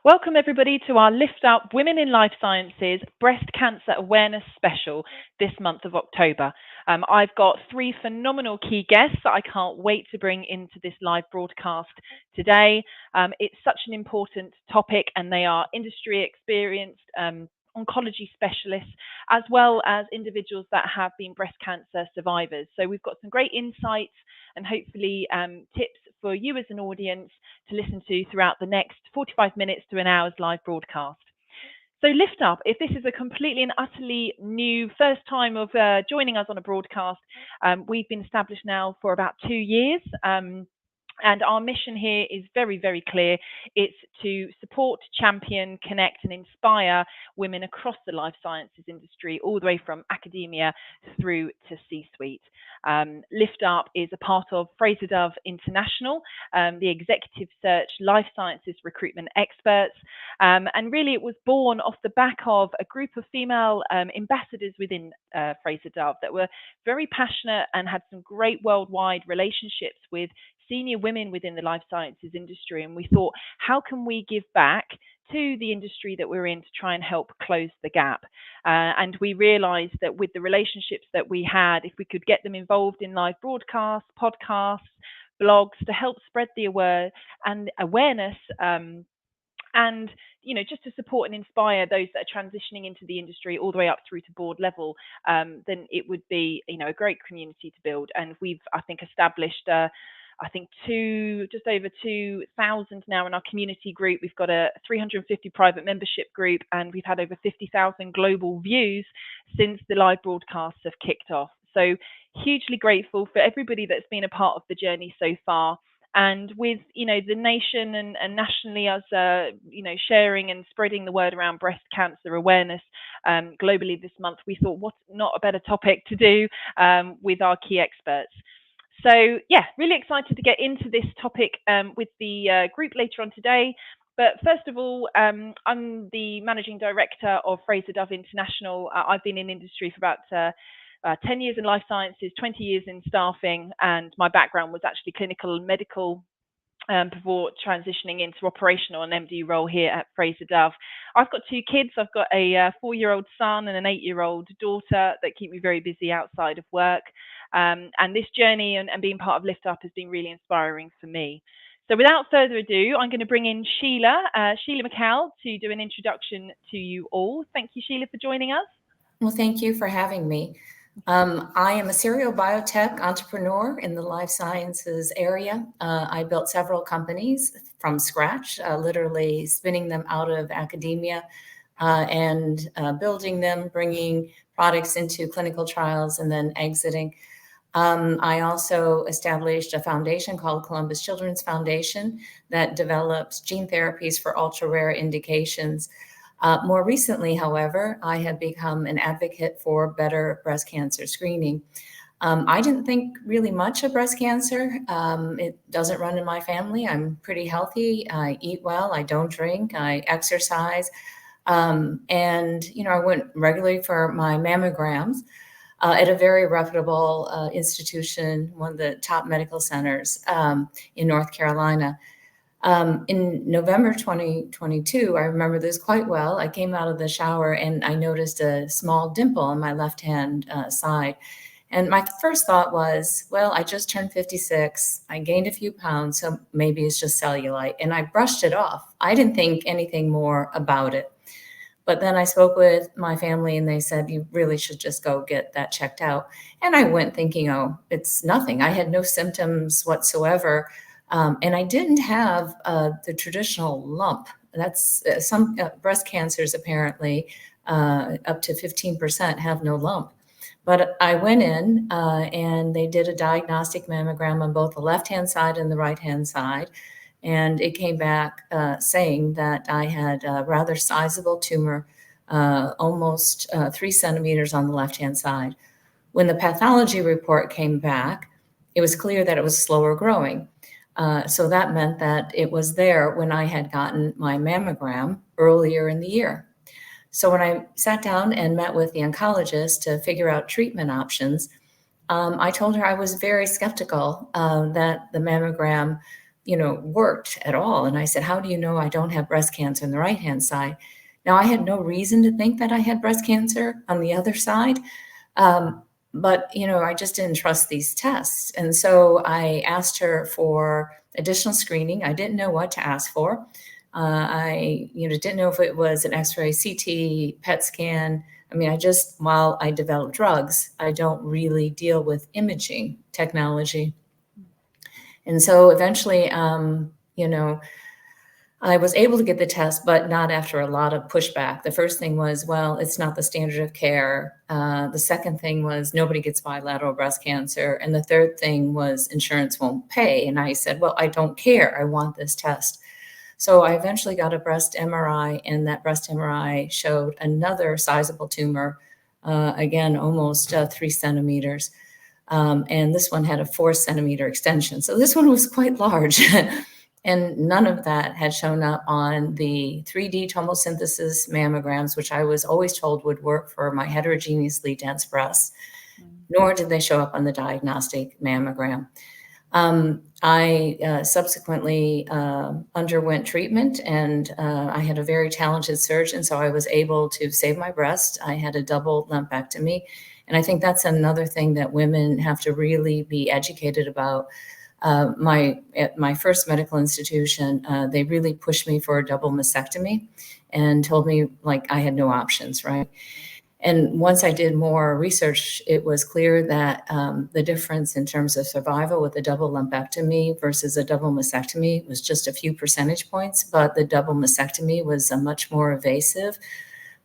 Welcome, everybody, to our Lift Up Women in Life Sciences Breast Cancer Awareness Special this month of October. I've got three phenomenal key guests that I can't wait to bring into this live broadcast today. It's such an important topic, and they are industry experienced oncology specialists, as well as individuals that have been breast cancer survivors. So we've got some great insights and hopefully tips for you as an audience to listen to throughout the next 45 minutes to an hour's live broadcast. So Lift Up, if this is a completely and utterly new first time of joining us on a broadcast, we've been established now for about 2 years. And our mission here is very, very clear. It's to support, champion, connect, and inspire women across the life sciences industry, all the way from academia through to C-suite. Lift Up is a part of Fraser Dove International, the executive search life sciences recruitment experts. And really, it was born off the back of a group of female ambassadors within Fraser Dove that were very passionate and had some great worldwide relationships with senior women within the life sciences industry. And we thought, how can we give back to the industry that we're in to try and help close the gap? And we realized that with the relationships that we had, if we could get them involved in live broadcasts, podcasts, blogs to help spread the awareness, and just to support and inspire those that are transitioning into the industry all the way up through to board level, then it would be a great community to build. And we've, I think, established just over 2,000 now in our community group. We've got a 350 private membership group, and we've had over 50,000 global views since the live broadcasts have kicked off. So hugely grateful for everybody that's been a part of the journey so far. And with, the nation and nationally us, sharing and spreading the word around breast cancer awareness globally this month, we thought, what's not a better topic to do with our key experts. So, really excited to get into this topic with the group later on today. But first of all, I'm the Managing Director of Fraser Dove International. I've been in industry for about 10 years in life sciences, 20 years in staffing, and my background was actually clinical and medical before transitioning into operational and MD role here at Fraser Dove. I've got two kids. I've got a 4-year-old son and an 8-year-old daughter that keep me very busy outside of work. And this journey and being part of Lift Up has been really inspiring for me. So without further ado, I'm going to bring in Sheila Mikhail to do an introduction to you all. Thank you, Sheila, for joining us. Well, thank you for having me. I am a serial biotech entrepreneur in the life sciences area. I built several companies from scratch, literally spinning them out of academia and building them, bringing products into clinical trials, and then exiting. I also established a foundation called Columbus Children's Foundation that develops gene therapies for ultra-rare indications. More recently, however, I have become an advocate for better breast cancer screening. I didn't think really much of breast cancer. It doesn't run in my family. I'm pretty healthy. I eat well. I don't drink. I exercise. And I went regularly for my mammograms at a very reputable institution, one of the top medical centers in North Carolina. In November 2022, I remember this quite well. I came out of the shower and I noticed a small dimple on my left-hand side. And my first thought was, well, I just turned 56. I gained a few pounds, so maybe it's just cellulite. And I brushed it off. I didn't think anything more about it. But then I spoke with my family and they said, you really should just go get that checked out. And I went thinking, oh, it's nothing. I had no symptoms whatsoever. And I didn't have the traditional lump. That's some breast cancers apparently up to 15% have no lump. But I went in and they did a diagnostic mammogram on both the left-hand side and the right-hand side. And it came back saying that I had a rather sizable tumor, almost 3 centimeters on the left-hand side. When the pathology report came back, it was clear that it was slower growing. So that meant that it was there when I had gotten my mammogram earlier in the year. So when I sat down and met with the oncologist to figure out treatment options, I told her I was very skeptical that the mammogram worked at all. And I said, how do you know I don't have breast cancer on the right-hand side? Now, I had no reason to think that I had breast cancer on the other side. But, I just didn't trust these tests. And so I asked her for additional screening. I didn't know what to ask for. I, didn't know if it was an X-ray, CT, PET scan. I mean, while I develop drugs, I don't really deal with imaging technology. And so eventually, I was able to get the test, but not after a lot of pushback. The first thing was, well, it's not the standard of care. The second thing was nobody gets bilateral breast cancer. And the third thing was insurance won't pay. And I said, well, I don't care. I want this test. So I eventually got a breast MRI, and that breast MRI showed another sizable tumor, again, almost 3 centimeters. And this one had a 4-centimeter extension. So this one was quite large. And none of that had shown up on the 3D tomosynthesis mammograms, which I was always told would work for my heterogeneously dense breasts, nor did they show up on the diagnostic mammogram. I subsequently underwent treatment, and I had a very talented surgeon, so I was able to save my breast. I had a double lumpectomy, and I think that's another thing that women have to really be educated about. At my first medical institution, they really pushed me for a double mastectomy and told me I had no options, right? And once I did more research, it was clear that the difference in terms of survival with a double lumpectomy versus a double mastectomy was just a few percentage points, but the double mastectomy was a much more invasive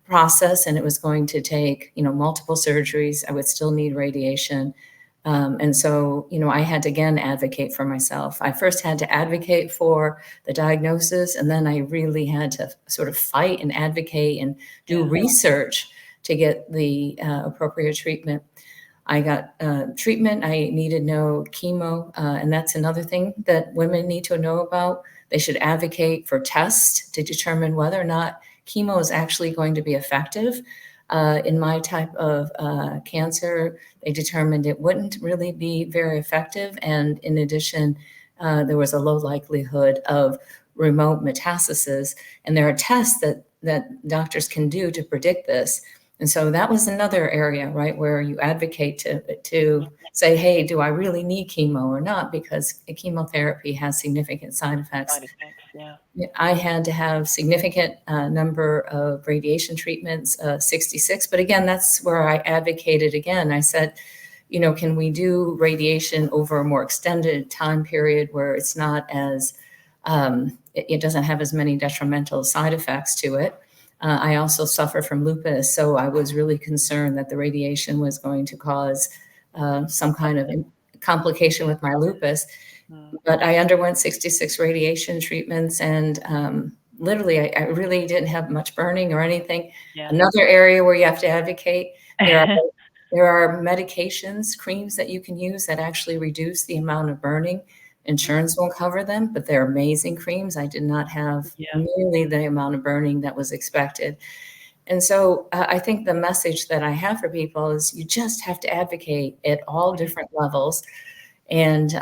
process, and it was going to take, multiple surgeries. I would still need radiation. And so, I had to again advocate for myself. I first had to advocate for the diagnosis, and then I really had to sort of fight and advocate and do research to get the appropriate treatment. I got treatment. I needed no chemo, and that's another thing that women need to know about. They should advocate for tests to determine whether or not chemo is actually going to be effective. In my type of cancer, they determined it wouldn't really be very effective. And in addition, there was a low likelihood of remote metastasis. And there are tests that doctors can do to predict this. And so that was another area, right, where you advocate to say, hey, do I really need chemo or not? Because chemotherapy has significant side effects. Yeah. I had to have significant number of radiation treatments, 66. But again, that's where I advocated again. I said, can we do radiation over a more extended time period where it's not as, it doesn't have as many detrimental side effects to it. I also suffer from lupus, so I was really concerned that the radiation was going to cause some kind of complication with my lupus. But I underwent 66 radiation treatments, and literally, I really didn't have much burning or anything. Yeah. Another area where you have to advocate, there are medications, creams that you can use that actually reduce the amount of burning. Insurance won't cover them, but they're amazing creams. I did not have nearly the amount of burning that was expected. And so I think the message that I have for people is you just have to advocate at all different levels. And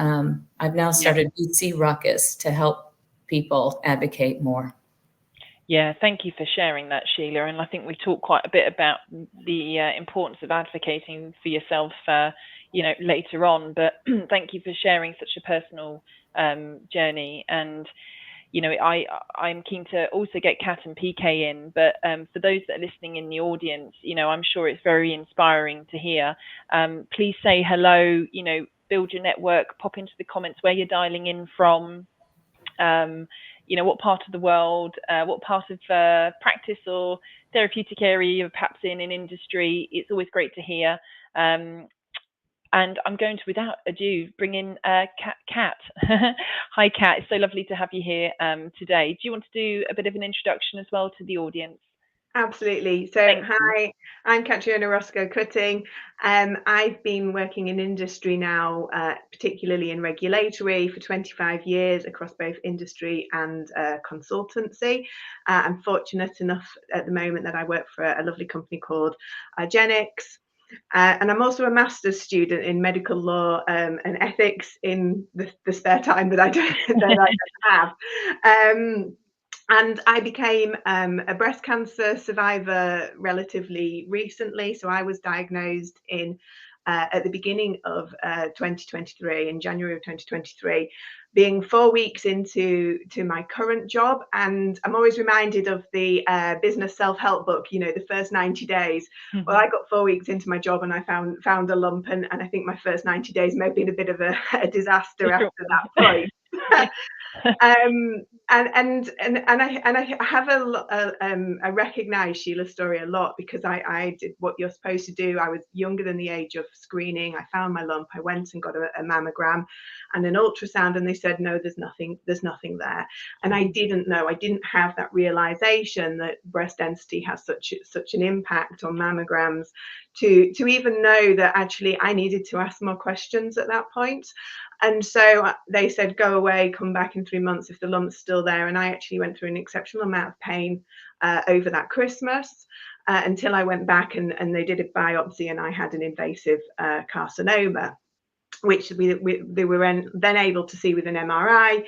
I've now started BC Ruckus to help people advocate more. Yeah, thank you for sharing that, Sheila. And I think we talked quite a bit about the importance of advocating for yourself later on, but thank you for sharing such a personal journey. And I'm keen to also get Kat and PK in, but for those that are listening in the audience, I'm sure it's very inspiring to hear. Please say hello, build your network, pop into the comments where you're dialing in from, what part of the world, what part of practice or therapeutic area you're perhaps in industry. It's always great to hear. And I'm going to, without ado, bring in Kat. Hi, Kat. It's so lovely to have you here today. Do you want to do a bit of an introduction as well to the audience? Absolutely. So, hi, I'm Catriona Roscoe-Cutting. I've been working in industry now, particularly in regulatory, for 25 years across both industry and consultancy. I'm fortunate enough at the moment that I work for a lovely company called argenx. And I'm also a master's student in medical law and ethics in the spare time that I don't have. And I became a breast cancer survivor relatively recently. So I was diagnosed at the beginning of 2023, in January of 2023, being 4 weeks into my current job. And I'm always reminded of the business self-help book, you know, the first 90 days. Mhm. Well, I got 4 weeks into my job and I found a lump, and I think my first 90 days may have been a bit of a disaster after that point. And I have I recognise Sheila's story a lot, because I did what you're supposed to do. I was younger than the age of screening. I found my lump. I went and got a mammogram and an ultrasound, and they said, no, there's nothing there. And I didn't know. I didn't have that realization that breast density has such an impact on mammograms to even know that actually I needed to ask more questions at that point. And so they said, go away, come back in 3 months if the lump's still there. And I actually went through an exceptional amount of pain over that Christmas until I went back and they did a biopsy, and I had an invasive carcinoma, which they were then able to see with an MRI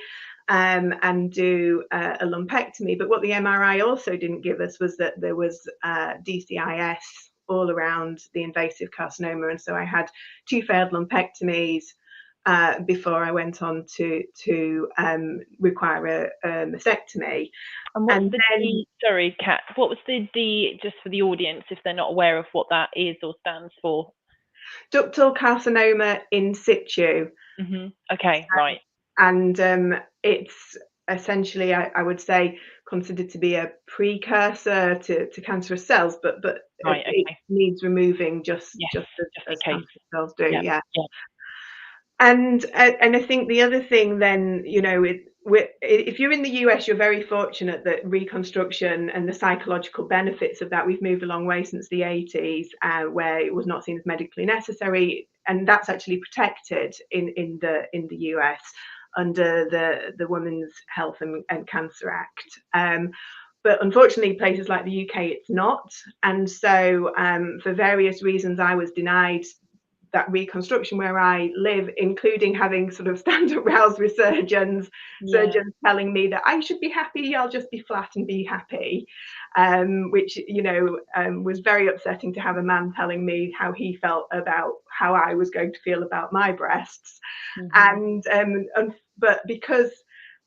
and do a lumpectomy. But what the MRI also didn't give us was that there was DCIS all around the invasive carcinoma. And so I had 2 failed lumpectomies before I went on to require a mastectomy. And what's sorry, Kat, what was the D, just for the audience if they're not aware of what that is or stands for? Ductal carcinoma in situ. Mm-hmm. Okay, right. And it's essentially, I would say, considered to be a precursor to cancerous cells, but right, it needs removing just as cancerous cells do. Yeah. And I think the other thing then, you know, if you're in the US, you're very fortunate that reconstruction and the psychological benefits of that, we've moved a long way since the 80s, where it was not seen as medically necessary, and that's actually protected in the US under the Women's Health and Cancer Act. But unfortunately, places like the UK, it's not. And so for various reasons, I was denied that reconstruction where I live, including having sort of stand-up rows with surgeons telling me that I should be happy, I'll just be flat and be happy, which, you know, was very upsetting to have a man telling me how he felt about how I was going to feel about my breasts. Mm-hmm. But because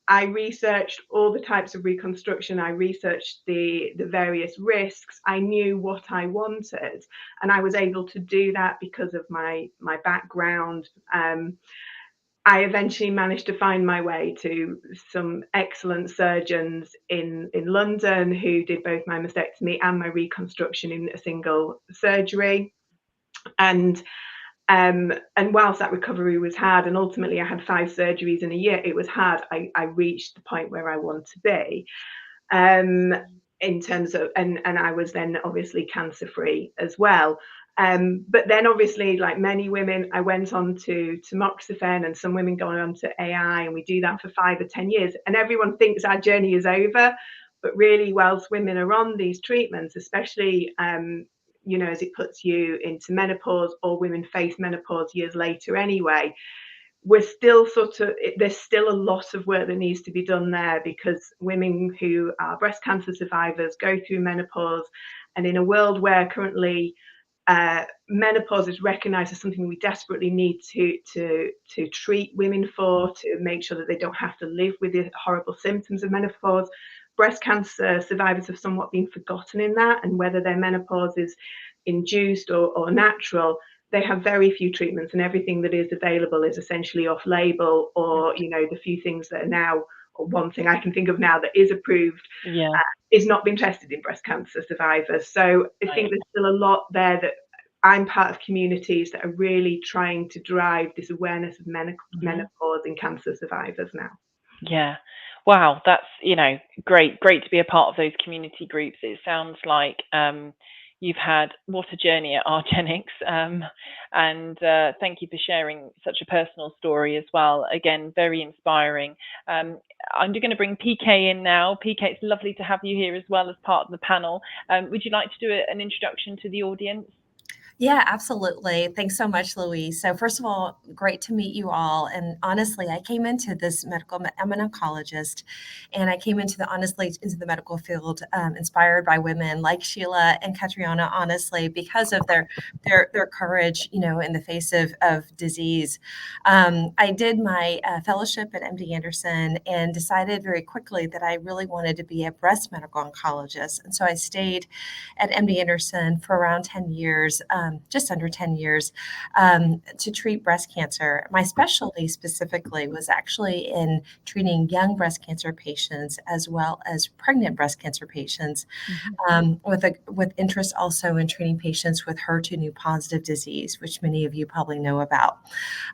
I researched all the types of reconstruction, I researched the various risks, I knew what I wanted, and I was able to do that because of my background. I eventually managed to find my way to some excellent surgeons in London who did both my mastectomy and my reconstruction in a single surgery. And whilst that recovery was hard, and ultimately I had 5 surgeries in a year, it was hard. I reached the point where I want to be, in terms of, and I was then obviously cancer free as well. But then obviously, like many women, I went on to tamoxifen, and some women go on to AI, and we do that for 5 or 10 years. And everyone thinks our journey is over, but really, whilst women are on these treatments, especially you know, as it puts you into menopause, or women face menopause years later anyway, we're still there's still a lot of work that needs to be done there, because women who are breast cancer survivors go through menopause, and in a world where currently menopause is recognized as something we desperately need to treat women for, to make sure that they don't have to live with the horrible symptoms of menopause, breast cancer survivors have somewhat been forgotten in that, and whether their menopause is induced or natural, they have very few treatments, and everything that is available is essentially off label, or, you know, the few things that are now, or one thing I can think of now that is approved, is not being tested in breast cancer survivors. So I think there's still a lot there that I'm part of communities that are really trying to drive this awareness of menopause in cancer survivors now. Yeah. Wow, that's, you know, great to be a part of those community groups. It sounds like you've had what a journey at argenx, and thank you for sharing such a personal story as well. Again, very inspiring. I'm going to bring PK in now. PK, it's lovely to have you here as well as part of the panel. Would you like to do an introduction to the audience? Yeah, absolutely. Thanks so much, Louise. So first of all, great to meet you all. And honestly, I came into this I'm an oncologist, and I came honestly into the medical field inspired by women like Sheila and Catriona, honestly, because of their courage, in the face of disease. I did my fellowship at MD Anderson and decided very quickly that I really wanted to be a breast medical oncologist. And so I stayed at MD Anderson for around 10 years, just under 10 years, to treat breast cancer. My specialty specifically was actually in treating young breast cancer patients as well as pregnant breast cancer patients, with interest also in treating patients with HER2 positive disease, which many of you probably know about.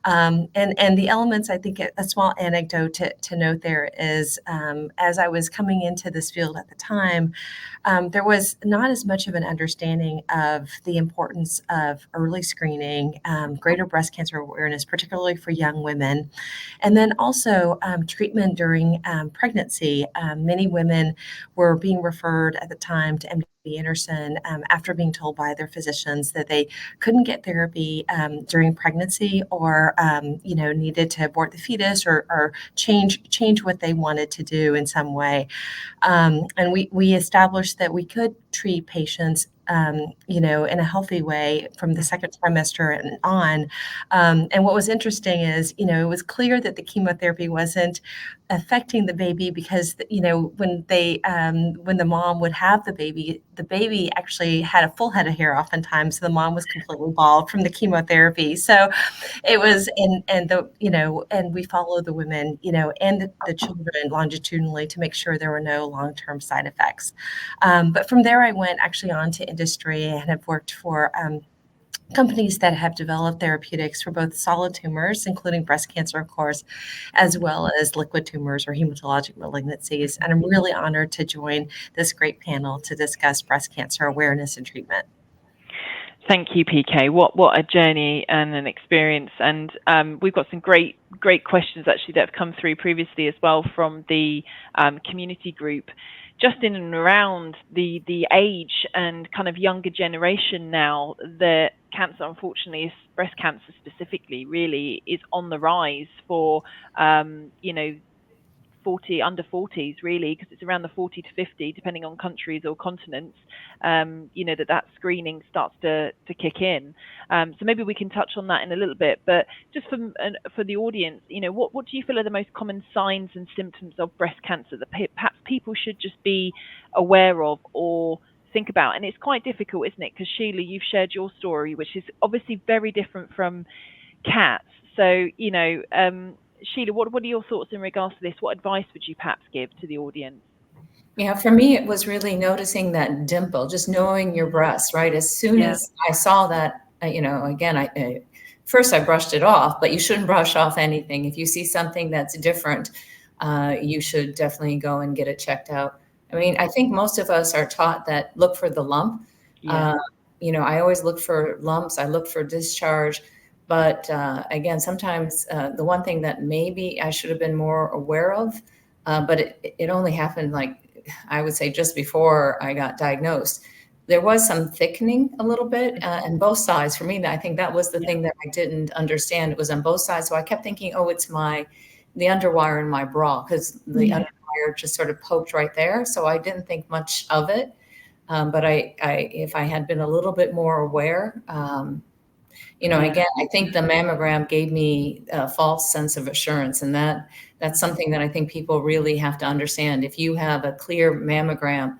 And the elements, I think a small anecdote to note there is, as I was coming into this field at the time, there was not as much of an understanding of the importance of early screening, greater breast cancer awareness, particularly for young women, and then also treatment during pregnancy. Many women were being referred at the time to MD Anderson after being told by their physicians that they couldn't get therapy during pregnancy, or needed to abort the fetus, or change what they wanted to do in some way. And we established that we could treat patients, in a healthy way from the second trimester and on. And what was interesting is, it was clear that the chemotherapy wasn't affecting the baby, because, when the mom would have the baby actually had a full head of hair oftentimes. So the mom was completely bald from the chemotherapy. So it was, and we follow the women, and the children longitudinally to make sure there were no long-term side effects. But from there, I went actually on to industry and have worked for companies that have developed therapeutics for both solid tumors, including breast cancer, of course, as well as liquid tumors or hematologic malignancies. And I'm really honored to join this great panel to discuss breast cancer awareness and treatment. Thank you, PK. What a journey and an experience. And we've got some great questions actually that have come through previously as well from the community group, just in and around the age and kind of younger generation now. The cancer, unfortunately, breast cancer specifically, really is on the rise for under 40s, really, because it's around the 40 to 50, depending on countries or continents, that screening starts to kick in. So maybe we can touch on that in a little bit, but just for the audience, what do you feel are the most common signs and symptoms of breast cancer that perhaps people should just be aware of or think about? And it's quite difficult, isn't it? Because Sheila, you've shared your story, which is obviously very different from Kat's. So, Sheila, what are your thoughts in regards to this? What advice would you perhaps give to the audience? Yeah, for me, it was really noticing that dimple, just knowing your breast, right? As soon as I saw that, again, first I brushed it off, but you shouldn't brush off anything. If you see something that's different, you should definitely go and get it checked out. I mean, I think most of us are taught that look for the lump. I always look for lumps. I look for discharge. But again, sometimes the one thing that maybe I should have been more aware of, but it only happened, like, I would say, just before I got diagnosed. There was some thickening a little bit on both sides. For me, I think that was the thing that I didn't understand. It was on both sides. So I kept thinking, oh, it's the underwire in my bra, because the underwire just sort of poked right there. So I didn't think much of it. But if I had been a little bit more aware, again, I think the mammogram gave me a false sense of assurance. And that's something that I think people really have to understand. If you have a clear mammogram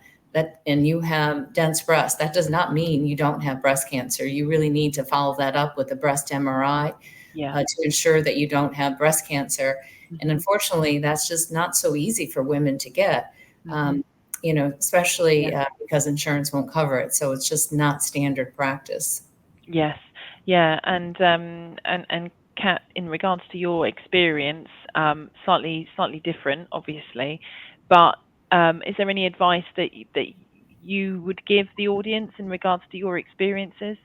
and you have dense breast, that does not mean you don't have breast cancer. You really need to follow that up with a breast MRI to ensure that you don't have breast cancer. And unfortunately, that's just not so easy for women to get, especially because insurance won't cover it. So it's just not standard practice. Yes. Yeah, and Kat, in regards to your experience, slightly different, obviously, but is there any advice that you would give the audience in regards to your experiences?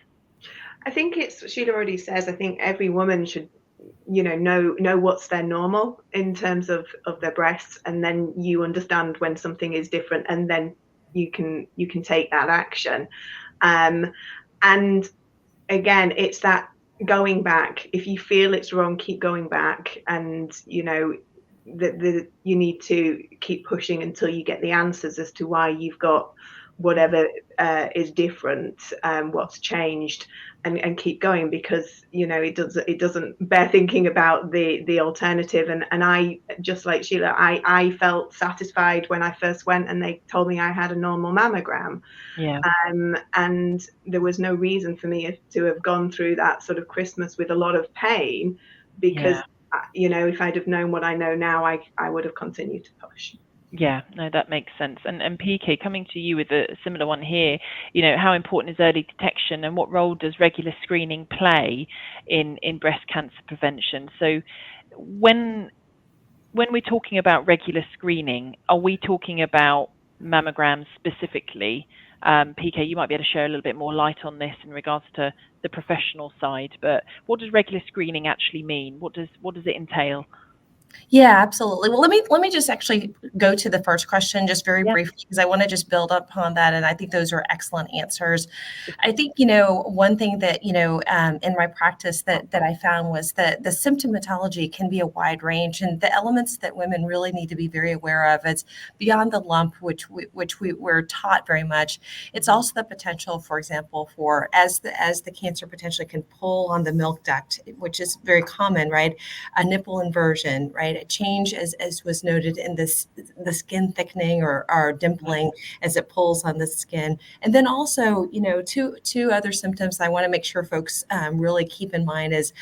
I think Sheila already says, I think every woman should, know what's their normal in terms of their breasts, and then you understand when something is different, and then you can take that action. And again, it's that going back. If you feel it's wrong, keep going back, and you know, you need to keep pushing until you get the answers as to why you've got whatever is different, what's changed, and keep going, because you know it doesn't bear thinking about the alternative. And I, just like Sheila, I felt satisfied when I first went and they told me I had a normal mammogram. Yeah. And there was no reason for me to have gone through that sort of Christmas with a lot of pain, because you know, if I'd have known what I know now, I would have continued to push. Yeah, no, that makes sense. And PK, coming to you with a similar one here, you know, how important is early detection, and what role does regular screening play in breast cancer prevention? So when we're talking about regular screening, are we talking about mammograms specifically? PK, you might be able to share a little bit more light on this in regards to the professional side, but what does regular screening actually mean? What does it entail? Yeah, absolutely. Well, let me just actually go to the first question just very briefly, because I want to just build upon that, and I think those are excellent answers. I think, you know, one thing that, you know, in my practice that I found was that the symptomatology can be a wide range, and the elements that women really need to be very aware of is beyond the lump, which we're taught very much. It's also the potential, for example, for as the cancer potentially can pull on the milk duct, which is very common, right? A nipple inversion, right? A change, as was noted in the skin thickening or dimpling as it pulls on the skin. And then also, you know, two other symptoms I want to make sure folks really keep in mind is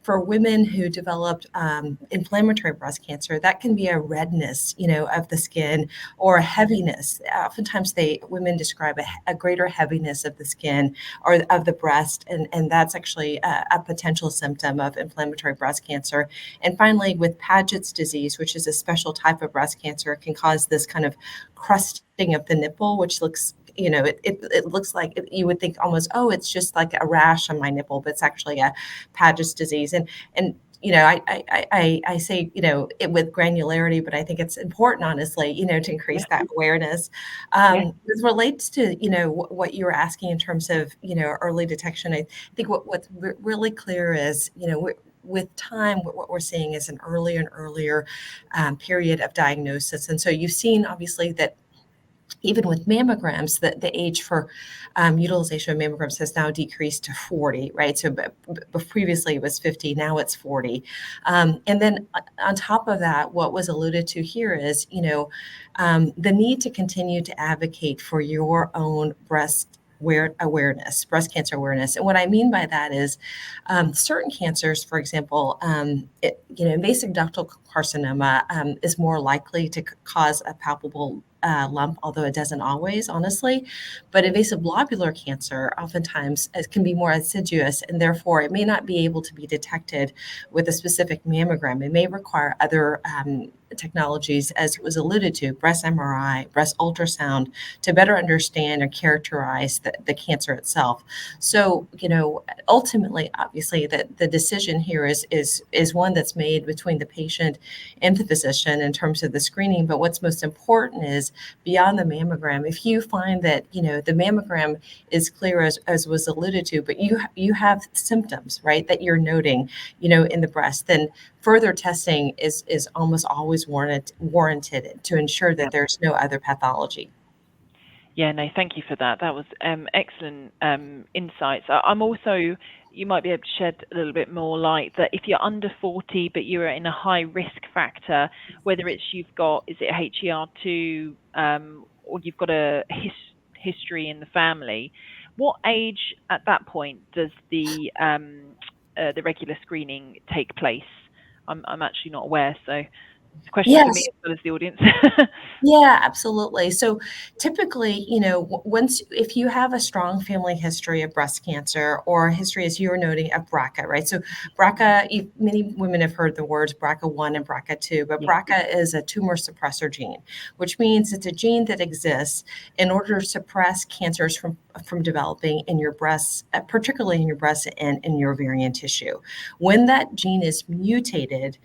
for women who developed inflammatory breast cancer, that can be a redness, you know, of the skin, or a heaviness. Oftentimes women describe a greater heaviness of the skin or of the breast, and that's actually a potential symptom of inflammatory breast cancer. And finally, with Paget's disease, which is a special type of breast cancer, it can cause this kind of crusting of the nipple, which looks, you know, it looks like you would think almost, oh, it's just like a rash on my nipple, but it's actually a Paget's disease. And you know, I say, you know, it with granularity, but I think it's important, honestly, you know, to increase that awareness. This relates to, you know, what you were asking in terms of, you know, early detection. I think what's really clear is, you know, with time, what we're seeing is an earlier and earlier period of diagnosis. And so you've seen, obviously, that even with mammograms, the age for utilization of mammograms has now decreased to 40, right? So previously it was 50, now it's 40. And then on top of that, what was alluded to here is, you know, the need to continue to advocate for your own breast cancer awareness. And what I mean by that is certain cancers, for example, you know, invasive ductal carcinoma is more likely to cause a palpable lump, although it doesn't always, honestly. But invasive lobular cancer oftentimes can be more insidious, and therefore it may not be able to be detected with a specific mammogram. It may require other technologies, as was alluded to, breast MRI, breast ultrasound, to better understand or characterize the cancer itself. So, you know, ultimately, obviously, the decision here is one that's made between the patient and the physician in terms of the screening. But what's most important is beyond the mammogram, if you find that, you know, the mammogram is clear, as was alluded to, but you have symptoms, right, that you're noting, you know, in the breast, then further testing is almost always warranted to ensure that there's no other pathology. Yeah, no, thank you for that. That was excellent insights. I'm also, you might be able to shed a little bit more light that if you're under 40, but you're in a high risk factor, whether it's you've got, is it HER2, or you've got a history in the family, what age at that point does the regular screening take place? I'm actually not aware, so it's a question for me as well as the audience. Yeah, absolutely. So typically, you know, if you have a strong family history of breast cancer or a history, as you were noting, of BRCA, right? So BRCA, many women have heard the words BRCA1 and BRCA2, but BRCA is a tumor suppressor gene, which means it's a gene that exists in order to suppress cancers from developing in your breasts, particularly in your breasts and in your ovarian tissue. When that gene is mutated,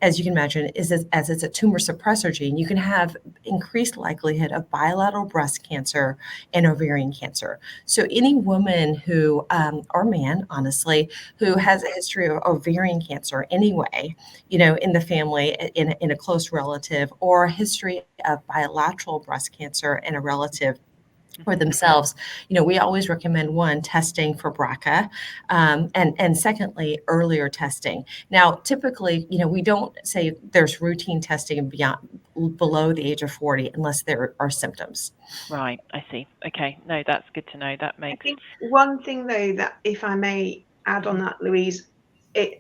as you can imagine, is as it's a tumor suppressor gene, you can have increased likelihood of bilateral breast cancer and ovarian cancer. So any woman who, or man, honestly, who has a history of ovarian cancer anyway, in the family, in a close relative, or a history of bilateral breast cancer in a relative for themselves, we always recommend one, testing for BRCA, and secondly, earlier testing. Now, typically, we don't say there's routine testing below the age of 40 unless there are symptoms. Right, I see. Okay, no, that's good to know. That makes. I think one thing though, that if I may add on that, Louise,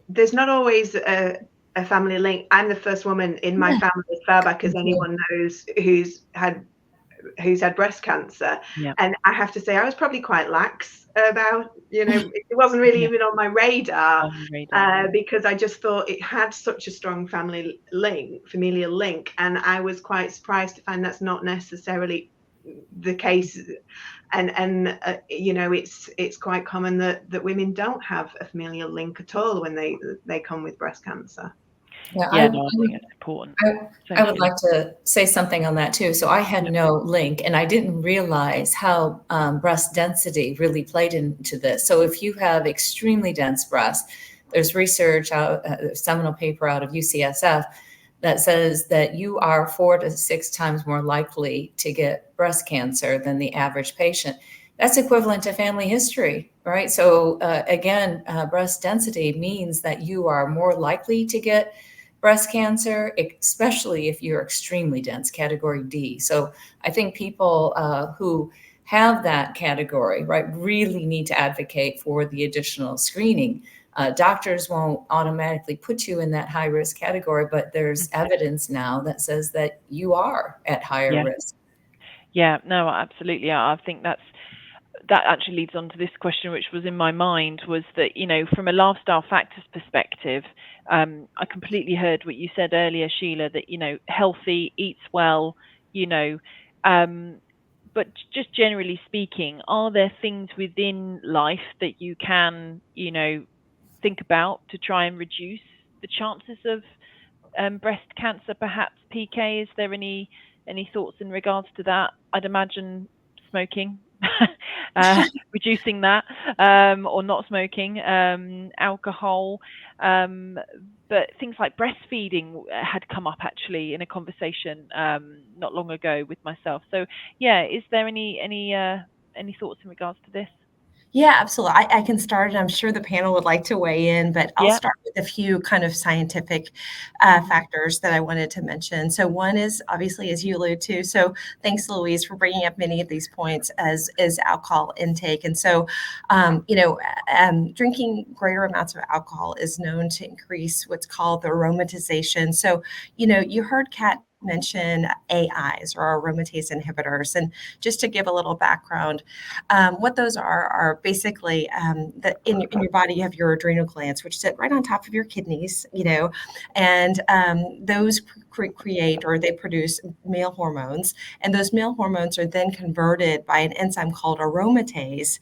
there's not always a family link. I'm the first woman in my family as far back as anyone knows who's had breast cancer. Yeah. And I have to say, I was probably quite lax about, it wasn't really even on my radar, because I just thought it had such a strong familial link. And I was quite surprised to find that's not necessarily the case. And it's quite common that women don't have a familial link at all when they come with breast cancer. Yeah, I think it's important. I would like to say something on that too. So I had no link, and I didn't realize how breast density really played into this. So if you have extremely dense breast, there's research out, a seminal paper out of UCSF that says that you are 4 to 6 times more likely to get breast cancer than the average patient. That's equivalent to family history, right? So again, breast density means that you are more likely to get breast cancer, especially if you're extremely dense, category D. So I think people who have that category, right, really need to advocate for the additional screening. Doctors won't automatically put you in that high risk category, but there's evidence now that says that you are at higher risk. Yeah, no, absolutely. I think that actually leads on to this question, which was in my mind, was that, from a lifestyle factors perspective, I completely heard what you said earlier, Sheila, that, healthy, eats well, but just generally speaking, are there things within life that you can, think about to try and reduce the chances of breast cancer, perhaps? PK, is there any thoughts in regards to that? I'd imagine smoking, reducing that, or not smoking, alcohol, but things like breastfeeding had come up actually in a conversation not long ago with myself. So yeah, is there any thoughts in regards to this? Yeah, absolutely. I can start, and I'm sure the panel would like to weigh in, but I'll start with a few kind of scientific factors that I wanted to mention. So one is obviously, as you alluded to, so thanks, Louise, for bringing up many of these points, as is alcohol intake. And so, drinking greater amounts of alcohol is known to increase what's called the aromatization. So, you heard Kat mention AIs, or aromatase inhibitors. And just to give a little background, what those are basically that in your body you have your adrenal glands, which sit right on top of your kidneys, and those create, or they produce, male hormones, and those male hormones are then converted by an enzyme called aromatase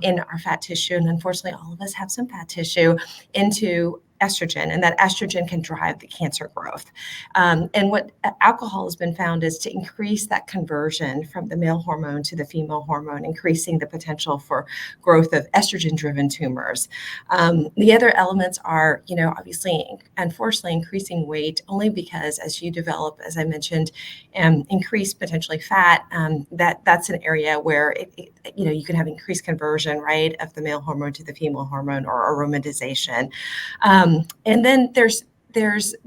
in our fat tissue, and unfortunately all of us have some fat tissue, into estrogen, and that estrogen can drive the cancer growth. And what alcohol has been found is to increase that conversion from the male hormone to the female hormone, increasing the potential for growth of estrogen-driven tumors. The other elements are, obviously, unfortunately, increasing weight, only because as you develop, as I mentioned, increased potentially fat, that's an area where you can have increased conversion, right, of the male hormone to the female hormone, or aromatization. And then there's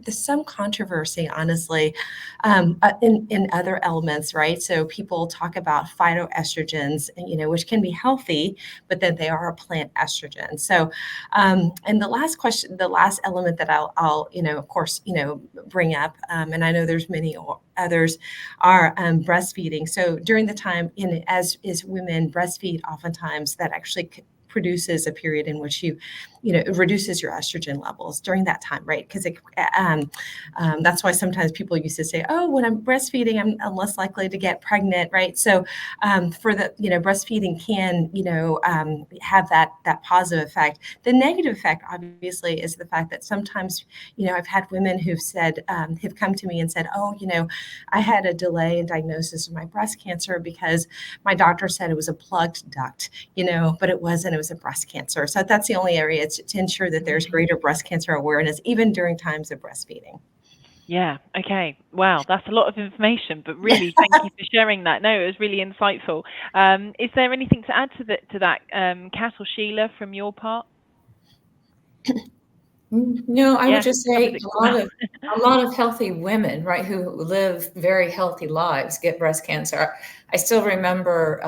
some controversy, honestly, in other elements, right? So people talk about phytoestrogens, which can be healthy, but then they are a plant estrogen. So, and the last element that I'll of course, bring up, and I know there's many others, are breastfeeding. So during the time, as women breastfeed, oftentimes that actually produces a period in which you it reduces your estrogen levels during that time, right? Because that's why sometimes people used to say, oh, when I'm breastfeeding, I'm less likely to get pregnant, right? So for the, breastfeeding can, have that positive effect. The negative effect, obviously, is the fact that sometimes, I've had women who've said, have come to me and said, oh, I had a delay in diagnosis of my breast cancer because my doctor said it was a plugged duct, but it wasn't. It was a breast cancer. So that's the only area to ensure that there's greater breast cancer awareness, even during times of breastfeeding. Yeah. Okay. Wow. That's a lot of information, but really, thank you for sharing that. No, it was really insightful. Is there anything to add to that, Kat or Sheila, from your part? No, I would just say Wow. a lot of healthy women, right, who live very healthy lives get breast cancer. I still remember,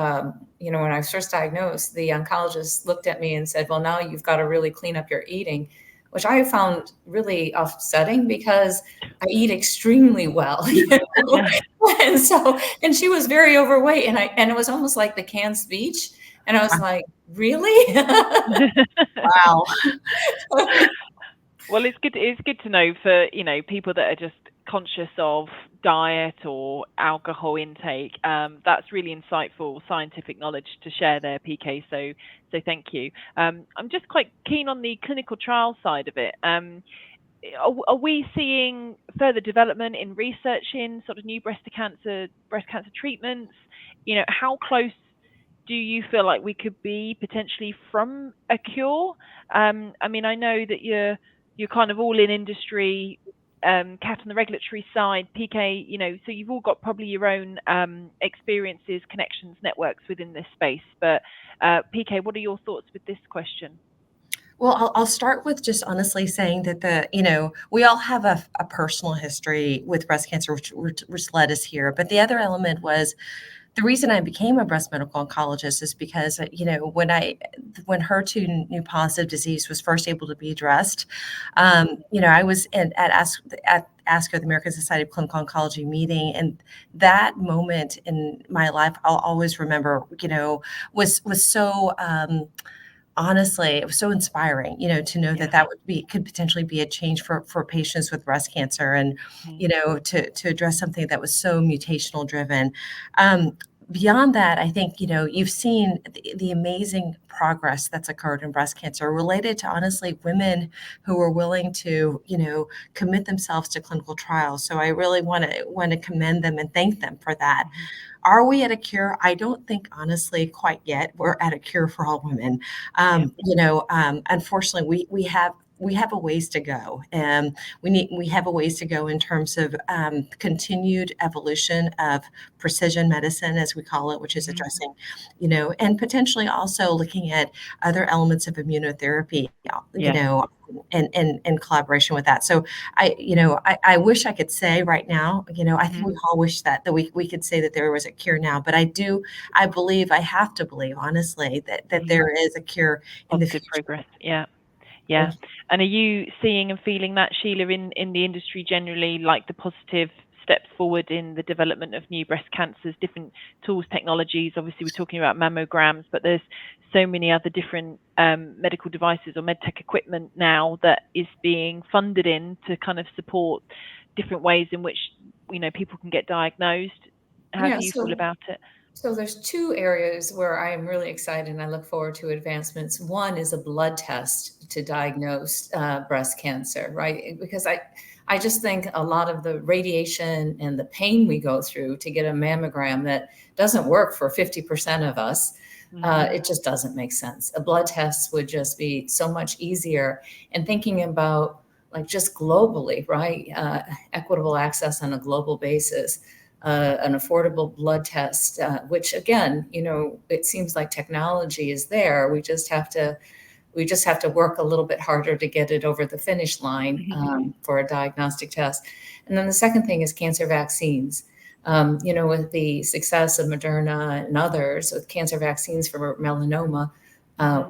when I was first diagnosed, the oncologist looked at me and said, well, now you've got to really clean up your eating, which I found really upsetting because I eat extremely well. And she was very overweight, and it was almost like the canned speech. And I was like, really? Wow. Well, it's good to know for, people that are just conscious of diet or alcohol intake. That's really insightful scientific knowledge to share there, PK. So thank you. I'm just quite keen on the clinical trial side of it. Are we seeing further development in researching sort of new breast cancer treatments? How close do you feel like we could be potentially from a cure? I know that you're kind of all in industry, Kat on the regulatory side, PK, so you've all got probably your own experiences, connections, networks within this space. But PK, what are your thoughts with this question? Well, I'll start with just honestly saying that we all have a personal history with breast cancer, which led us here. But the other element was the reason I became a breast medical oncologist is because, when HER2 new positive disease was first able to be addressed, I was at ASCO, the American Society of Clinical Oncology meeting, and that moment in my life, I'll always remember, was so, honestly, it was so inspiring, to know that could potentially be a change for patients with breast cancer, and to address something that was so mutational driven. Beyond that, I think you've seen the amazing progress that's occurred in breast cancer related to, honestly, women who are willing to commit themselves to clinical trials. So I really want to commend them and thank them for that. Are we at a cure? I don't think, honestly, quite yet we're at a cure for all women. Unfortunately, we have a ways to go. We have a ways to go in terms of continued evolution of precision medicine, as we call it, which is addressing, and potentially also looking at other elements of immunotherapy, in collaboration with that. So I wish I could say right now, I think we all wish that we could say that there was a cure now, but I have to believe, honestly, that there is a cure in the future. Progress. Yeah. And are you seeing and feeling that, Sheila, in the industry generally, like the positive steps forward in the development of new breast cancers, different tools, technologies? Obviously, we're talking about mammograms, but there's so many other different medical devices or medtech equipment now that is being funded in to kind of support different ways in which people can get diagnosed. How do you feel about it? So there's two areas where I am really excited and I look forward to advancements. One is a blood test to diagnose breast cancer, right? Because I just think a lot of the radiation and the pain we go through to get a mammogram that doesn't work for 50% of us, it just doesn't make sense. A blood test would just be so much easier. And thinking about just globally, right? Equitable access on a global basis. An affordable blood test, which again, it seems like technology is there. We just have to work a little bit harder to get it over the finish line for a diagnostic test. And then the second thing is cancer vaccines. With the success of Moderna and others with cancer vaccines for melanoma,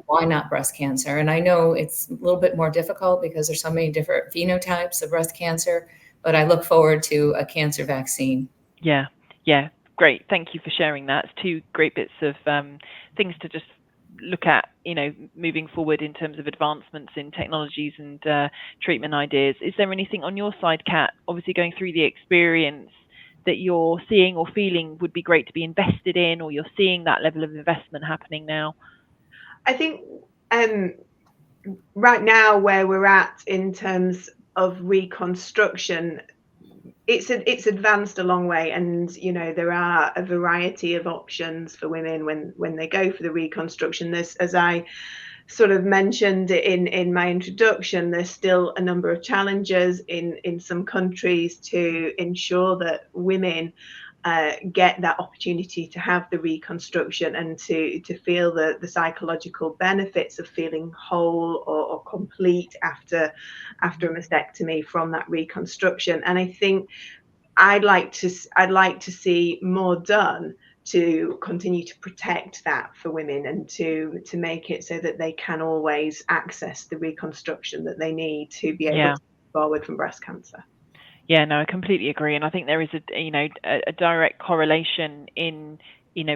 why not breast cancer? And I know it's a little bit more difficult because there's so many different phenotypes of breast cancer, but I look forward to a cancer vaccine. Yeah, great. Thank you for sharing that. It's two great bits of things to just look at, moving forward in terms of advancements in technologies and treatment ideas. Is there anything on your side, Kat, obviously going through the experience, that you're seeing or feeling would be great to be invested in, or you're seeing that level of investment happening now? I think right now where we're at in terms of reconstruction, it's advanced a long way, and there are a variety of options for women when they go for the reconstruction. There's, as I sort of mentioned in my introduction, there's still a number of challenges in some countries to ensure that women get that opportunity to have the reconstruction and to feel the psychological benefits of feeling whole or complete after a mastectomy from that reconstruction. And I think I'd like to see more done to continue to protect that for women, and to make it so that they can always access the reconstruction that they need to be able to move forward from breast cancer. Yeah, no, I completely agree. And I think there is a direct correlation in,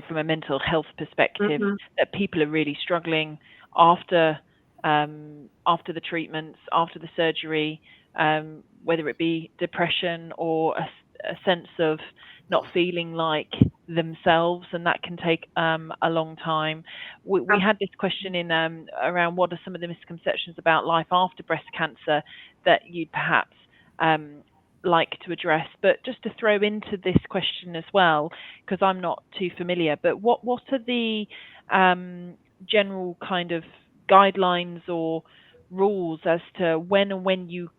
from a mental health perspective, that people are really struggling after the treatments, after the surgery, whether it be depression or a sense of not feeling like themselves, and that can take a long time. We had this question in around what are some of the misconceptions about life after breast cancer that you'd perhaps like to address. But just to throw into this question as well, because I'm not too familiar, but what are the general kind of guidelines or rules as to when you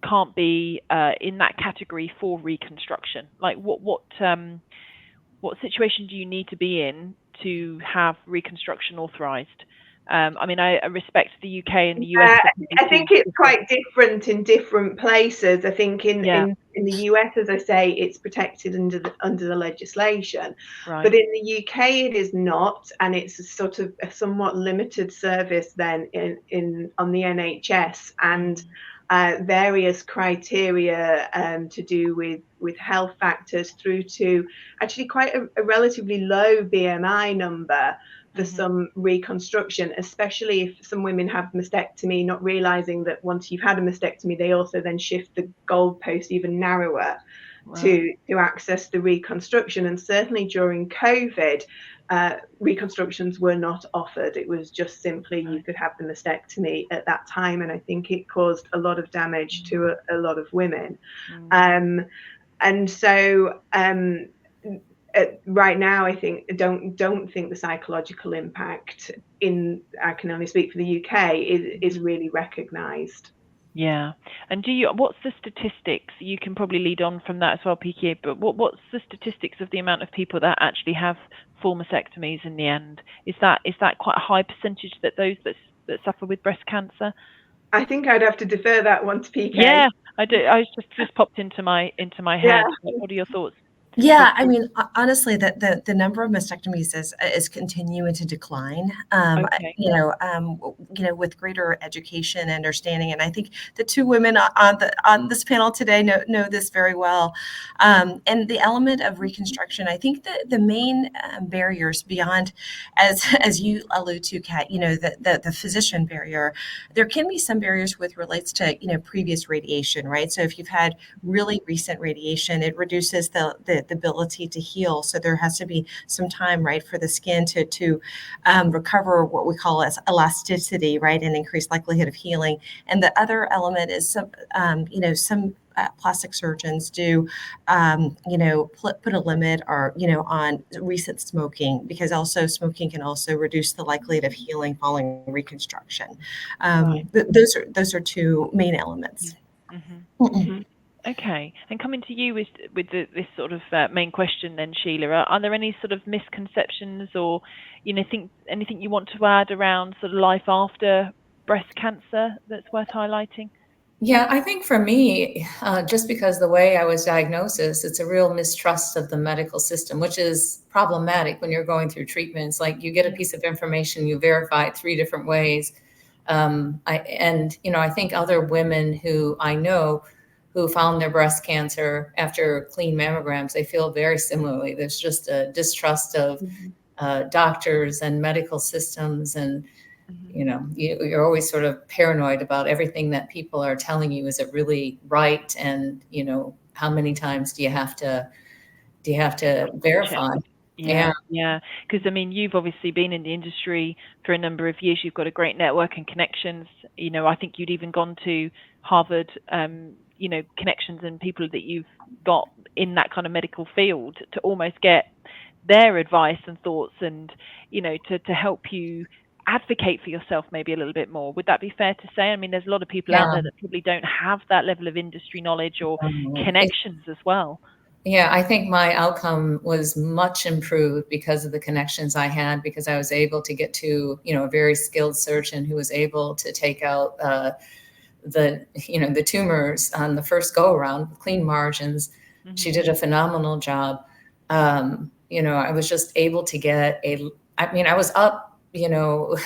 can't be in that category for reconstruction? Like what situation do you need to be in to have reconstruction authorized? I respect the UK and the US. I think it's quite different in different places. I think in the US, as I say, it's protected under the legislation, but in the UK it is not, and it's a sort of a somewhat limited service then on the NHS, and various criteria to do with health factors, through to actually quite a relatively low BMI number for some reconstruction, especially if some women have mastectomy, not realizing that once you've had a mastectomy, they also then shift the goalpost even narrower to access the reconstruction. And certainly during COVID, reconstructions were not offered. It was just simply you could have the mastectomy at that time, and I think it caused a lot of damage to a lot of women. And so right now, I think don't think the psychological impact I can only speak for the UK, is really recognised. Yeah. And what's the statistics? You can probably lead on from that as well, PK, but what's the statistics of the amount of people that actually have full mastectomies in the end? Is that quite a high percentage, that those that suffer with breast cancer? I think I'd have to defer that one to PK. Yeah, I do. I just popped into my head. What are your thoughts? Yeah, I mean, honestly, the number of mastectomies is continuing to decline. With greater education and understanding, and I think the two women on this panel today know this very well. And the element of reconstruction, I think that the main barriers beyond, as you allude to, Kat, the physician barrier, there can be some barriers with relates to previous radiation, right? So if you've had really recent radiation, it reduces the ability to heal. So there has to be some time, right, for the skin to recover what we call as elasticity, right, and increased likelihood of healing. And the other element is some plastic surgeons do, put a limit or, on recent smoking, because also smoking can also reduce the likelihood of healing following reconstruction. Those are two main elements. Okay, and coming to you with this sort of main question then, Sheila, are there any sort of misconceptions or, anything you want to add around sort of life after breast cancer that's worth highlighting? Yeah, I think for me, just because the way I was diagnosed, it's a real mistrust of the medical system, which is problematic when you're going through treatments. Like, you get a piece of information, you verify it 3 different ways. I think other women who I know who found their breast cancer after clean mammograms, they feel very similarly. There's just a distrust of doctors and medical systems, and Mhm. you know, you're always sort of paranoid about everything that people are telling you. Is it really right? And you know, how many times do you have to Check. verify? Yeah. Yeah. Because I mean, you've obviously been in the industry for a number of years. You've got a great network and connections. You know, I think you'd even gone to Harvard. You know, connections and people that you've got in that kind of medical field to almost get their advice and thoughts, and you know, to help you advocate for yourself maybe a little bit more. Would that be fair to say? I mean, there's a lot of people out Yeah. there that probably don't have that level of industry knowledge or connections as well. Yeah, I think my outcome was much improved because of the connections I had, because I was able to get to, you know, a very skilled surgeon who was able to take out the tumors on the first go around with clean margins. She did a phenomenal job. You know, I was just able to get I was up, you know,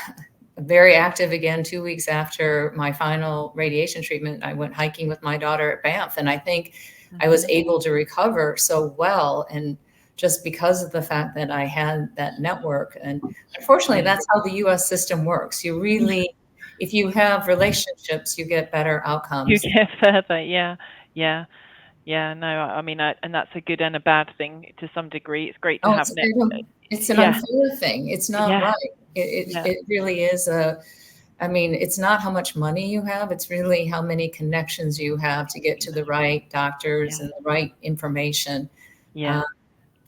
very active again 2 weeks after my final radiation treatment. I went hiking with my daughter at Banff, and I think I was able to recover so well, and just because of the fact that I had that network. And unfortunately, that's how the US system works. You really, if you have relationships, you get better You outcomes. get further, yeah. No, I mean, and that's a good and a bad thing to some degree. It's great to Oh, have it's an yeah, unfair thing. It's not yeah, right. It really is I mean, it's not how much money you have, it's really how many connections you have to get to the right doctors and the right information. yeah,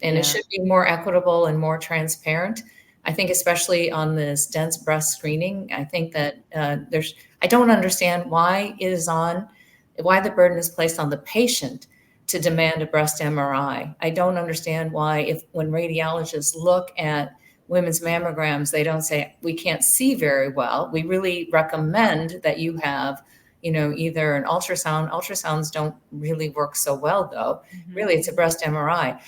And it should be more equitable and more transparent. I think especially on this dense breast screening, I think that I don't understand why the burden is placed on the patient to demand a breast MRI. I don't understand why, when radiologists look at women's mammograms, they don't say, we can't see very well. We really recommend that you have, you know, either an ultrasound. Ultrasounds don't really work so well, though. Really, it's a breast MRI.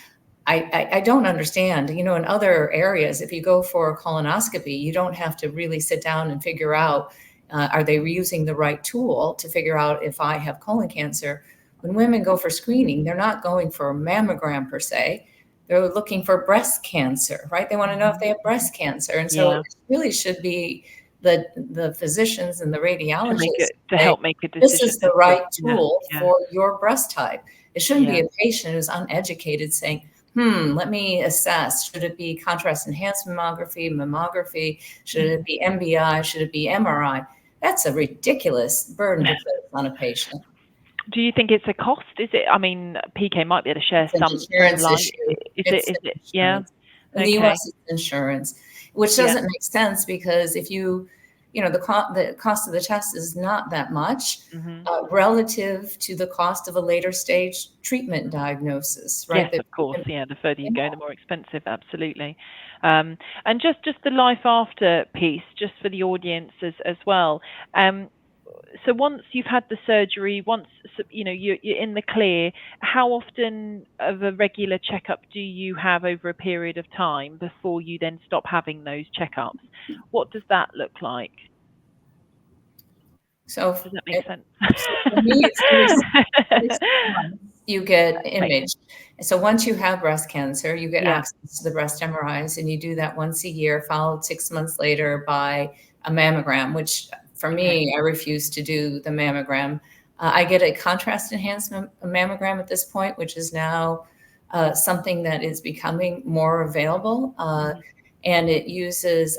I don't understand, you know, in other areas, if you go for a colonoscopy, you don't have to really sit down and figure out, are they using the right tool to figure out if I have colon cancer? When women go for screening, they're not going for a mammogram per se. They're looking for breast cancer, right? They want to know if they have breast cancer. And so it really should be the physicians and the radiologists to help make a decision. This is the right tool for your breast type. It shouldn't be a patient who's uneducated saying, let me assess. Should it be contrast enhanced mammography? Should it be MBI? Should it be MRI? That's a ridiculous burden to put on a patient. Do you think it's a cost? Is it? I mean, PK might be able to share it's some insurance light. issue. Is it? Yeah. In the US, it's insurance, which doesn't make sense, because if you know, the cost of the test is not that much relative to the cost of a later stage treatment diagnosis, right? Yes, of course. Yeah, the further you go, the more expensive. Absolutely. And just the life after piece, just for the audience as well. So once you've had the surgery, once you know you're in the clear, how often of a regular checkup do you have over a period of time before you then stop having those checkups? What does that look like? So does that make sense? So for me, it's every 6 months you get imaged. So once you have breast cancer, you get access to the breast MRIs, and you do that once a year, followed 6 months later by a mammogram, which for me, I refuse to do the mammogram. I get a contrast enhanced mammogram at this point, which is now something that is becoming more available. And it uses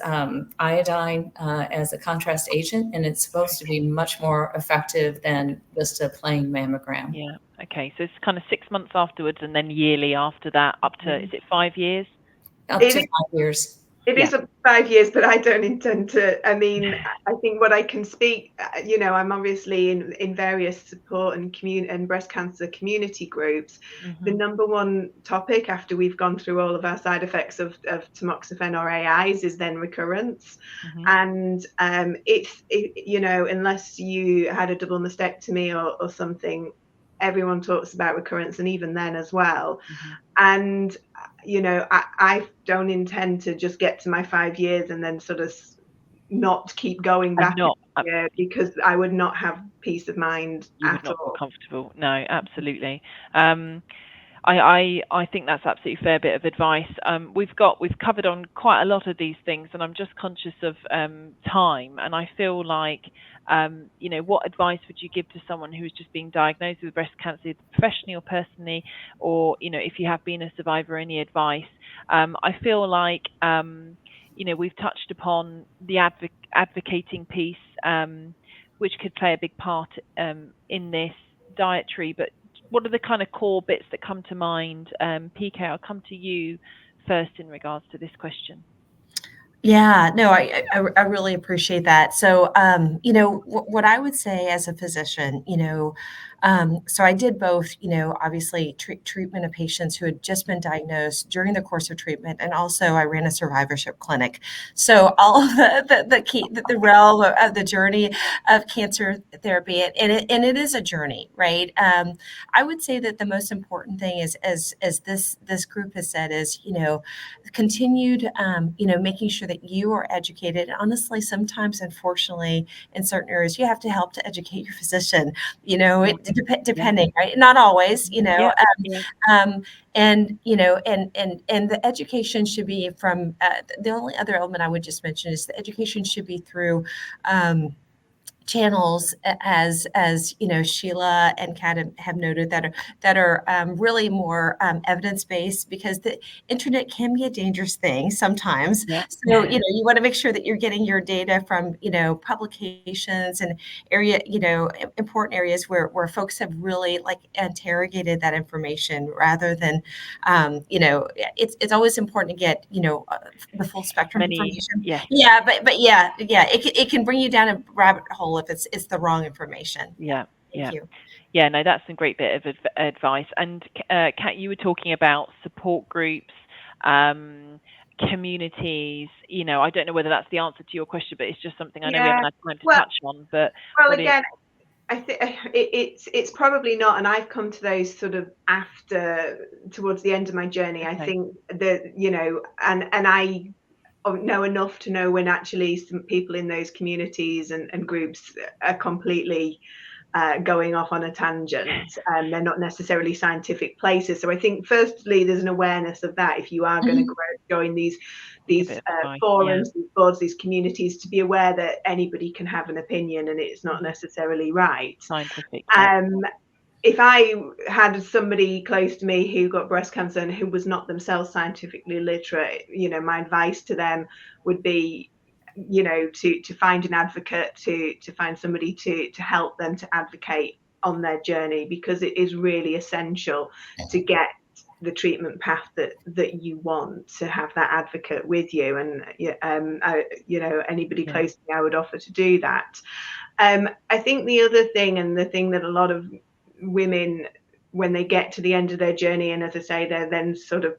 iodine as a contrast agent, and it's supposed to be much more effective than just a plain mammogram. Yeah. Okay. So it's kind of 6 months afterwards, and then yearly after that, up to is it 5 years? Up to 5 years. It is up to 5 years, but I don't intend to. I mean, I think what I can speak, you know, I'm obviously in various support and breast cancer community groups. The number one topic after we've gone through all of our side effects of tamoxifen or AIs is then recurrence. And you know, unless you had a double mastectomy or something, everyone talks about recurrence, and even then as well. And you know, I don't intend to just get to my 5 years and then sort of not keep going back, because I would not have peace of mind at all. Comfortable. No, absolutely. I think that's absolutely fair bit of advice. We've covered on quite a lot of these things, and I'm just conscious of time. And I feel like, what advice would you give to someone who's just being diagnosed with breast cancer, either professionally or personally, or if you have been a survivor, any advice? I feel like we've touched upon the advocating piece, which could play a big part in this dietary, but what are the kind of core bits that come to mind? PK, I'll come to you first in regards to this question. Yeah, no, I really appreciate that. So, what I would say as a physician, so I did both, obviously treatment of patients who had just been diagnosed during the course of treatment, and also I ran a survivorship clinic. So all of the realm of the journey of cancer therapy, and it is a journey, right? I would say that the most important thing is, as this group has said, is continued, making sure that you are educated. And honestly, sometimes, unfortunately, in certain areas, you have to help to educate your physician. Depending, right? Not always, and the education should be from. The only other element I would just mention is the education should be through. Channels, as Sheila and Kat have noted, that are really more evidence-based, because the internet can be a dangerous thing sometimes. Yeah. So you want to make sure that you're getting your data from publications and important areas where folks have really interrogated that information, rather than it's always important to get the full spectrum information. It can bring you down a rabbit hole if it's the wrong information. Thank you. Yeah, no, that's a great bit of advice. And Kat, you were talking about support groups, communities. I don't know whether that's the answer to your question, but it's just something I know we haven't had time to touch on. But again, I think it's probably not, and I've come to those sort of towards the end of my journey. Okay. I think that and I know enough to know when actually some people in those communities and groups are completely going off on a tangent, and they're not necessarily scientific places. So I think firstly there's an awareness of that if you are going to join these forums, these boards, these communities, to be aware that anybody can have an opinion and it's not necessarily right. Scientific. If I had somebody close to me who got breast cancer and who was not themselves scientifically literate, my advice to them would be, to find an advocate, to find somebody to help them to advocate on their journey, because it is really essential to get the treatment path that you want, to have that advocate with you. And anybody close to me, I would offer to do that. I think the other thing, and the thing that a lot of women, when they get to the end of their journey, and as I say, they're then sort of,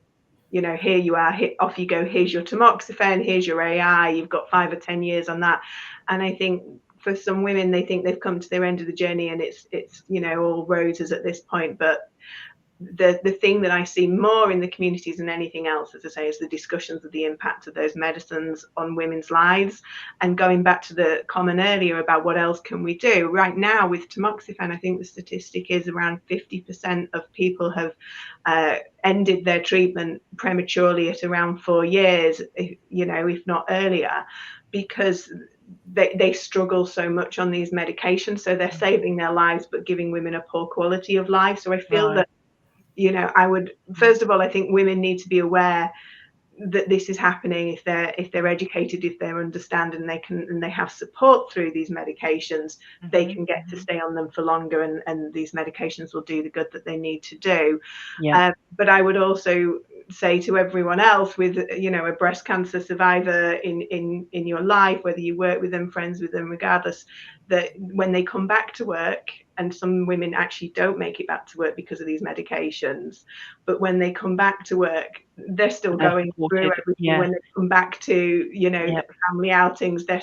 here you are, off you go, here's your tamoxifen, here's your AI, you've got 5 or 10 years on that. And I think for some women, they think they've come to their end of the journey and it's all roses at this point. But the thing that I see more in the communities than anything else, as I say, is the discussions of the impact of those medicines on women's lives. And going back to the comment earlier about what else can we do right now with tamoxifen, I think the statistic is around 50% of people have ended their treatment prematurely at around 4 years, if not earlier, because they struggle so much on these medications. So they're saving their lives but giving women a poor quality of life. So I feel that I would, first of all, I think women need to be aware that this is happening. If they're educated, if they're understanding, and they have support through these medications, they can get to stay on them for longer, and these medications will do the good that they need to do. But I would also say to everyone else with a breast cancer survivor in your life, whether you work with them, friends with them, regardless, that when they come back to work, and some women actually don't make it back to work because of these medications, but when they come back to work, they're still going through everything. When they come back to the family outings, they're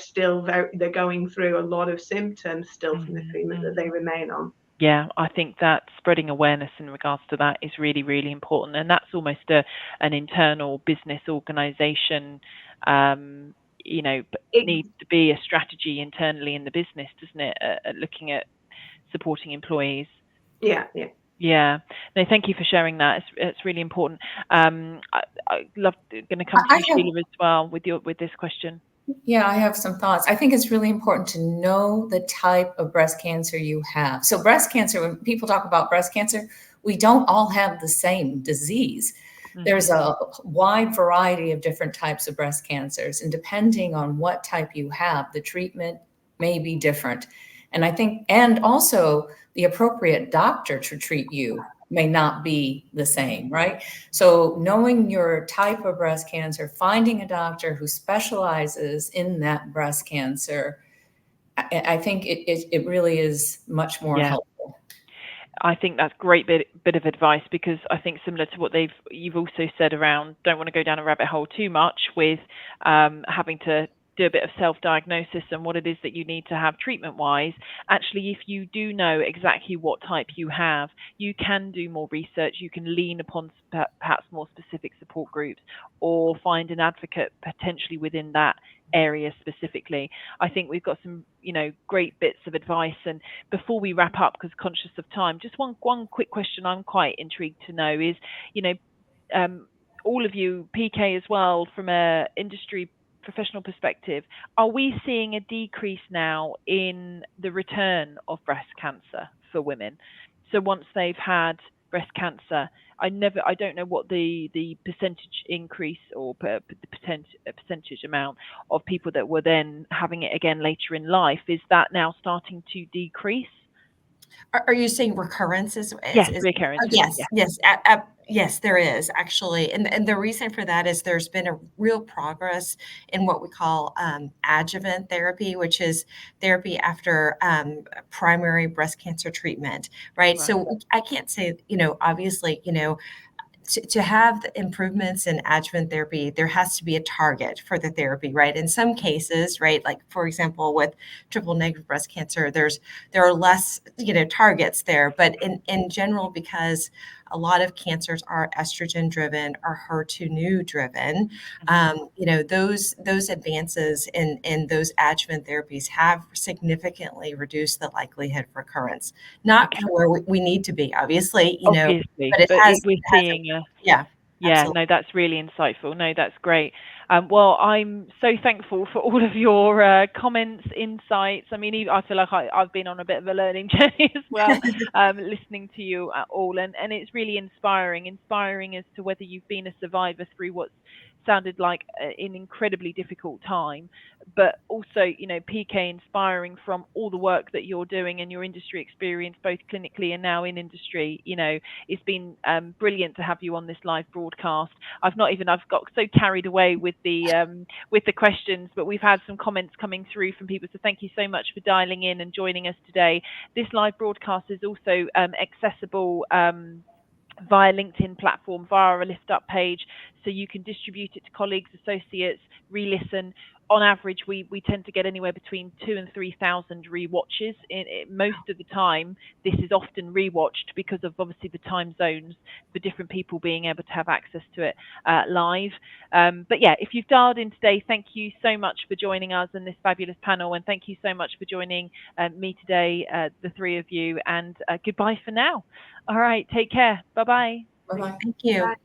going through a lot of symptoms still from the treatment that they remain on. Yeah, I think that spreading awareness in regards to that is really, really important. And that's almost an internal business organization, needs to be a strategy internally in the business, doesn't it? Looking at supporting employees. Yeah. Yeah. No, thank you for sharing that. It's really important. I love going to come to you, Sheila, as well with this question. Yeah, I have some thoughts. I think it's really important to know the type of breast cancer you have. So breast cancer, when people talk about breast cancer, we don't all have the same disease. There's a wide variety of different types of breast cancers, and depending on what type you have, the treatment may be different. And I think, and also the appropriate doctor to treat you may not be the same, right? So knowing your type of breast cancer, finding a doctor who specializes in that breast cancer, I think it really is much more helpful. I think that's a great bit of advice, because I think similar to what you've also said around, don't want to go down a rabbit hole too much with having to do a bit of self-diagnosis and what it is that you need to have treatment-wise. Actually, if you do know exactly what type you have, you can do more research. You can lean upon perhaps more specific support groups, or find an advocate potentially within that area specifically. I think we've got some, great bits of advice. And before we wrap up, because conscious of time, just one quick question I'm quite intrigued to know is, all of you, PK as well, from a industry professional perspective, are we seeing a decrease now in the return of breast cancer for women? So once they've had breast cancer, I don't know what the percentage increase or the percentage amount of people that were then having it again later in life. Is that now starting to decrease? Are you saying recurrence is yes, recurrence? Yes, there is actually, and the reason for that is there's been a real progress in what we call adjuvant therapy, which is therapy after primary breast cancer treatment, right? So I can't say, obviously, to have the improvements in adjuvant therapy, there has to be a target for the therapy, right? In some cases, right, like for example, with triple negative breast cancer, there are less, targets there. But in general, because a lot of cancers are estrogen driven or HER2/neu driven, those advances in those adjuvant therapies have significantly reduced the likelihood of recurrence. Not where we need to be, obviously, but we're seeing. No, that's really insightful. No, that's great. Well, I'm so thankful for all of your comments, insights. I mean, I feel like I've been on a bit of a learning journey as well, listening to you all, and it's really inspiring as to whether you've been a survivor through what's sounded like an incredibly difficult time, but also, PK, inspiring from all the work that you're doing and your industry experience, both clinically and now in industry. It's been brilliant to have you on this live broadcast. I've got so carried away with the questions, but we've had some comments coming through from people. So thank you so much for dialing in and joining us today. This live broadcast is also accessible via LinkedIn platform, via a Lift Up page, so you can distribute it to colleagues, associates, re-listen. On average, we tend to get anywhere between 2,000 and 3,000 re-watches. Most of the time, this is often re-watched because of obviously the time zones for different people being able to have access to it live. But yeah, if you've dialed in today, thank you so much for joining us in this fabulous panel, and thank you so much for joining me today, the three of you, and goodbye for now. All right, take care. Bye-bye. Bye-bye. Thank you. Bye.